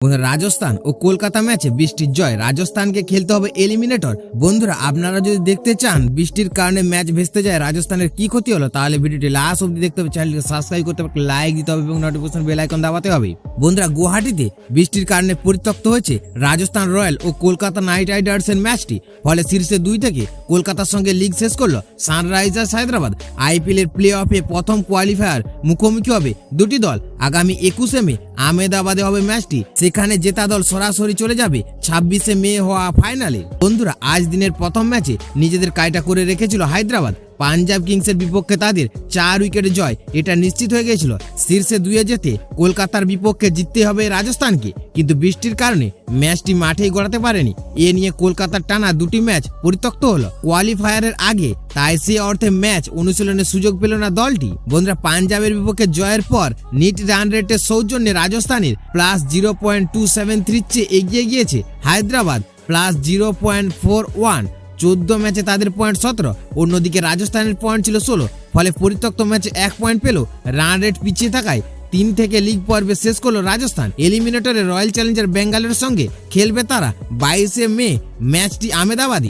বন্ধুরা, রাজস্থান ও কলকাতা ম্যাচে বৃষ্টির জয়, রাজস্থানকে খেলতে হবে এলিমিনেটর। বন্ধুরা, আপনারা যদি দেখতে চান বৃষ্টির কারণে ম্যাচ ভেস্তে যায়, রাজস্থানের কি ক্ষতি হলো, তাহলে ভিডিওটি লাস্ট অবধি দেখতে হবে। চ্যানেলকে সাবস্ক্রাইব করতে হবে, লাইক দিতে হবে এবং নোটিফিকেশন বেল আইকন দাবাতে হবে। বন্ধুরা, গুয়াহাটিতে বৃষ্টির কারণে পরিত্যক্ত হয়েছে রাজস্থান রয়্যাল ও কলকাতা নাইট রাইডার্সের ম্যাচটি। ফলে শীর্ষে 2 থেকে কলকাতার সঙ্গে লিগ শেষ করলো সানরাইজার্স হায়দ্রাবাদ। আইপিএল এর প্লে অফে প্রথম কোয়ালিফায়ার মুখোমুখি হবে দুটি দল। আগামী 21 মে আহমেদাবাদে হবে ম্যাচটি। সেখানে জেতা দল সরাসরি চলে যাবে 26 মে হওয়া ফাইনালে। বন্ধুরা, আজ দিনের প্রথম ম্যাচে নিজেদের কায়টা করে রেখেছিল হায়দ্রাবাদ। পাঞ্জাব কিংসের বিপক্ষে তাদের 4 উইকেটে জয়, এটা নিশ্চিত হয়ে গিয়েছিল। শীর্ষে 2-এ যেতে কলকাতার বিপক্ষে জিততে হবে রাজস্থানকে, কিন্তু বৃষ্টির কারণে ম্যাচটি মাঠেই গড়াতে পারেনি। এ নিয়ে কলকাতার টানা 2টি ম্যাচ পরিত্যক্ত হলো কোয়ালিফায়ারের আগে, তাই সে অর্থে ম্যাচ অনুশীলনের সুযোগ পেল না দলটি। বন্ধুরা, পাঞ্জাবের বিপক্ষে জয়ের পর নিট রান রেটের সৌজন্যে রাজস্থানের +0.273 চেয়ে এগিয়ে গিয়েছে হায়দ্রাবাদ +0.41। 14 ম্যাচে তাদের পয়েন্ট 17। অন্যদিকে রাজস্থানের পয়েন্ট ছিল 16। ফলে পরিত্যক্ত ম্যাচে 1 পয়েন্ট পেল। রান রেট পিছিয়ে থাকায় 3 থেকে লিগ পর্বে শেষ করলো রাজস্থান। এলিমিনেটরে রয়্যাল চ্যালেঞ্জার বেঙ্গালোরের সঙ্গে খেলবে তারা 22 মে। ম্যাচটি আহমেদাবাদে।